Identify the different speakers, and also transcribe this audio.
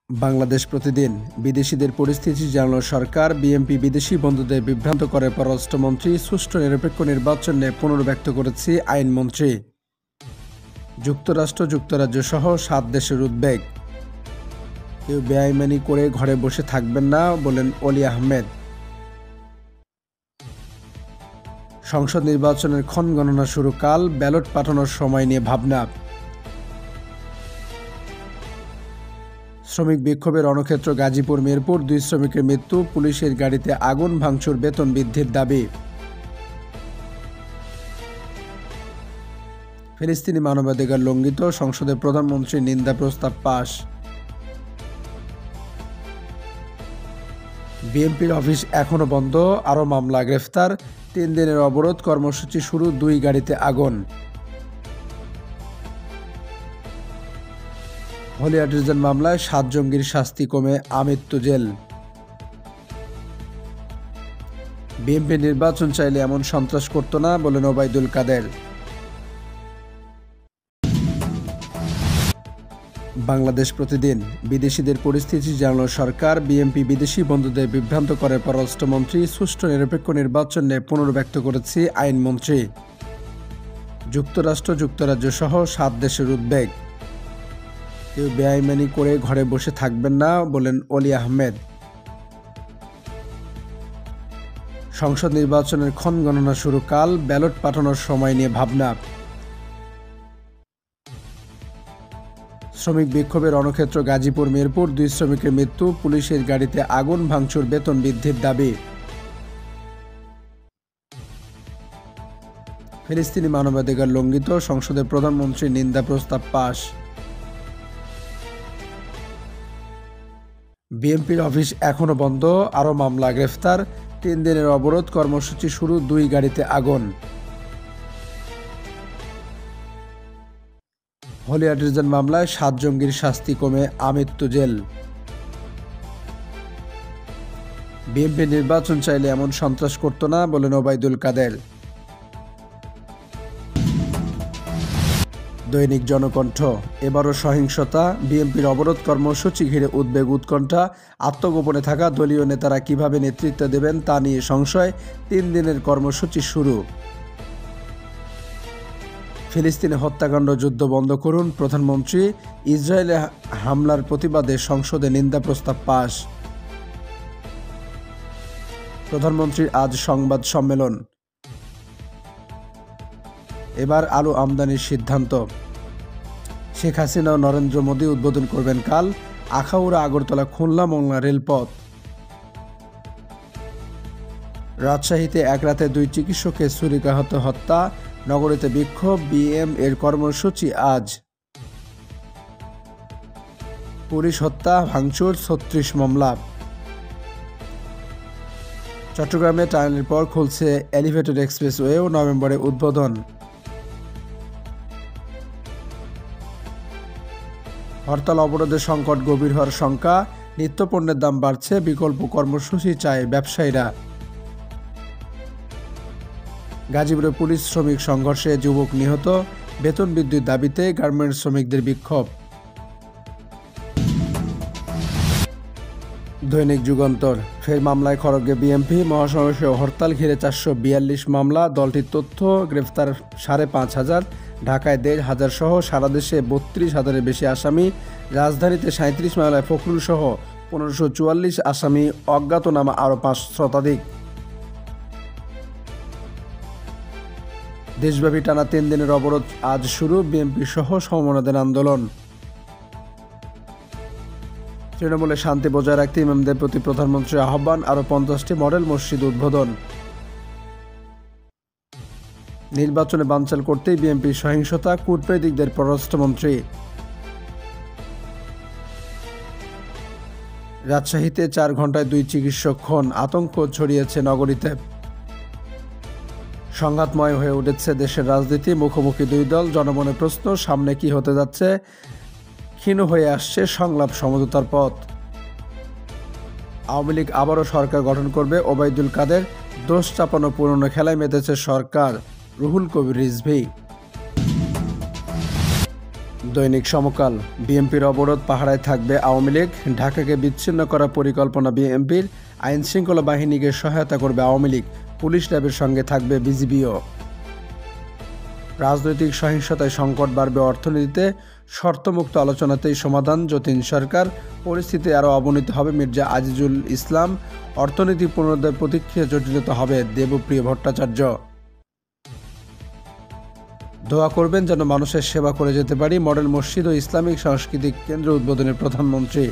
Speaker 1: বাংলাদেশ প্রতিদিন। বিদেশিদের পরিস্থিতি জানালো সরকার। বিএনপি বিদেশি বন্ধুদের বিভ্রান্ত করে পররাষ্ট্রমন্ত্রী। সুষ্ঠু নিরপেক্ষ নির্বাচন নিয়ে পুনর্ব্যক্ত করেছে আইনমন্ত্রী। যুক্তরাষ্ট্র যুক্তরাজ্য সহ 7 দেশের উদ্বেগ। কেউ বেআইনি করে ঘরে বসে থাকবেন না, বলেন অলি আহমেদ। সংসদ নির্বাচনের ক্ষণ গণনা শুরু কাল। ব্যালট পাঠানোর সময় নিয়ে ভাবনা। শ্রমিক বিক্ষোভের রণক্ষেত্র গাজীপুর মিরপুর। 2 শ্রমিকের মৃত্যু। পুলিশের গাড়িতে আগুন ভাঙচুর, বেতন বৃদ্ধির দাবি। ফিলিস্তিনি মানবাধিকার লঙ্ঘিত। সংসদে প্রধানমন্ত্রীর নিন্দা প্রস্তাব পাস। বিএনপির অফিস এখনো বন্ধ, আরও মামলা, গ্রেফতার। 3 দিনের অবরোধ কর্মসূচি শুরু। 2 গাড়িতে আগুন। হোলি আর্টিজান মামলায় 7 জঙ্গির শাস্তি কমে আমৃত্যু জেল। বিএনপি নির্বাচন চাইলে এমন সন্ত্রাস করত না, বলেন ওবায়দুল কাদের। বাংলাদেশ প্রতিদিন। বিদেশিদের পরিস্থিতি জানালো সরকার। বিএনপি বিদেশি বন্ধুদের বিভ্রান্ত করে পররাষ্ট্রমন্ত্রী। সুষ্ঠু নিরপেক্ষ নির্বাচন নিয়ে পুনর্ব্যক্ত করেছে আইনমন্ত্রী। যুক্তরাষ্ট্র যুক্তরাজ্য সহ 7 দেশের উদ্বেগ। কেউ বেআইনি করে ঘরে বসে থাকবেন না, বলেন অলি আহমেদ। সংসদ নির্বাচনের ক্ষণ গণনা শুরু কাল। ব্যালট পাঠানোর সময় নিয়ে ভাবনা। শ্রমিক বিক্ষোভের রণক্ষেত্র গাজীপুর মিরপুর। 2 শ্রমিকের মৃত্যু। পুলিশের গাড়িতে আগুন ভাঙচুর, বেতন বৃদ্ধির দাবি। ফিলিস্তিনি মানবাধিকার লঙ্ঘিত। সংসদে প্রধানমন্ত্রীর নিন্দা প্রস্তাব পাস। বিএনপির অফিস এখনো বন্ধ, আরও মামলা, গ্রেফতার। 3 দিনের অবরোধ কর্মসূচি শুরু। 2 গাড়িতে আগুন। হোলি আর্টিজান মামলায় 7 জঙ্গির শাস্তি কমে আমৃত্যু জেল। বিএনপি নির্বাচন চাইলে এমন সন্ত্রাস করত না, বলেন ওবায়দুল কাদের। দৈনিক জনকণ্ঠ। এবারও সহিংসতা। বিএনপির অবরোধ কর্মসূচি ঘিরে উদ্বেগ, উৎকণ্ঠা। আত্মগোপনে থাকা দলীয় নেতারা কিভাবে নেতৃত্ব দেবেন তা নিয়ে সংশয়। 3 দিনের কর্মসূচি শুরু। ফিলিস্তিনে হত্যাকাণ্ড, যুদ্ধ বন্ধ করুন প্রধানমন্ত্রী। ইসরায়েলে হামলার প্রতিবাদে সংসদে নিন্দা প্রস্তাব পাস। প্রধানমন্ত্রীর আজ সংবাদ সম্মেলন। এবার আলু আমদানির সিদ্ধান্ত। শেখ হাসিনা ও নরেন্দ্র মোদী উদ্বোধন করবেন কাল। আখাউড়া আগরতলা খুলনা মোংলা রেলপথ। রাজশাহীতে এক রাতে 2 চিকিৎসকের ছুরিকাহত হত্যা। নগরীতে বিক্ষোভ। বিএম এর কর্মসূচি আজ। পুলিশ হত্যা, ভাঙচুর, 36 মামলা। চট্টগ্রামে টানেলের পর খুলছে এলিভেটেড এক্সপ্রেসওয়েও, নভেম্বরে উদ্বোধন। হরতাল অবরোধের সংকট গভীর হওয়ার শঙ্কা। নিত্যপণ্যের দাম বাড়ছে, বিকল্প কর্মসূচি চায় ব্যবসায়ীরা। গাজীপুরে পুলিশ শ্রমিক সংঘর্ষে যুবক নিহত। বেতন বৃদ্ধির দাবিতে গার্মেন্টস শ্রমিকদের বিক্ষোভ। দৈনিক যুগান্তর। ফের মামলায় খড়গে বিএনপি। মহাসমাবেশে হরতাল ঘিরে 442 মামলা। দলটির তথ্য, গ্রেফতার 5,500। ঢাকায় 1,500 সহ সারা দেশে 32,000-এর বেশি আসামি। রাজধানীতে 37 মামলায় ফখরুল সহ 1544 আসামি। অজ্ঞাতনামা আরও 5 শতাধিক। দেশব্যাপী টানা 3 দিনের অবরোধ আজ শুরু। বিএনপি সহ সমমনাদের আন্দোলন। তৃণমূলে শান্তি বজায় রাখতে ইমামদের প্রতি প্রধানমন্ত্রীর আহ্বান। আরও 50টি মডেল মসজিদ উদ্বোধন। নির্বাচনে বানচাল করতেই বিএনপির সহিংসতা, কূটনীতিকদের পররাষ্ট্রমন্ত্রী। রাজশাহীতে 4 ঘণ্টায় 2 চিকিৎসক খুন। আতঙ্ক ছড়িয়েছে নগরীতে। সংঘাতময় হয়ে উঠেছে দেশের রাজনীতি। মুখোমুখি 2 দল। জনমনে প্রশ্ন, সামনে কি হতে যাচ্ছে? ক্ষীণ হয়ে আসছে সংলাপ সমঝোতার পথ। আওয়ামী লীগ আবারও সরকার গঠন করবে, ওবায়দুল কাদের। দোষ চাপানো পুরনো খেলায় মেতেছে সরকার, রুহুল কবির রিজভী। দৈনিক সমকাল। বিএনপির অবরোধ পাহারায় থাকবে আওয়ামী লীগ, ঢাকাকে বিচ্ছিন্ন করার পরিকল্পনা বিএনপির, আইনশৃঙ্খলা বাহিনীকে সহায়তা করবে আওয়ামী লীগ, পুলিশ র্যাবের সঙ্গে থাকবে বিজিবিও। রাজনৈতিক সহিংসতায় সংকট বাড়বে অর্থনীতিতে, শর্তমুক্ত আলোচনাতেই সমাধান যতীন সরকার, পরিস্থিতি আরও অবনতি হবে মির্জা আজিজুল ইসলাম, অর্থনীতি পুনরুদ্ধার প্রতীক্ষায় জটিলতা হবে দেবপ্রিয় ভট্টাচার্য। দোয়া করবেন যেন মানুষের সেবা করে যেতে পারি, মডেল মসজিদ ও ইসলামিক সাংস্কৃতিক কেন্দ্র উদ্বোধনের প্রধানমন্ত্রী।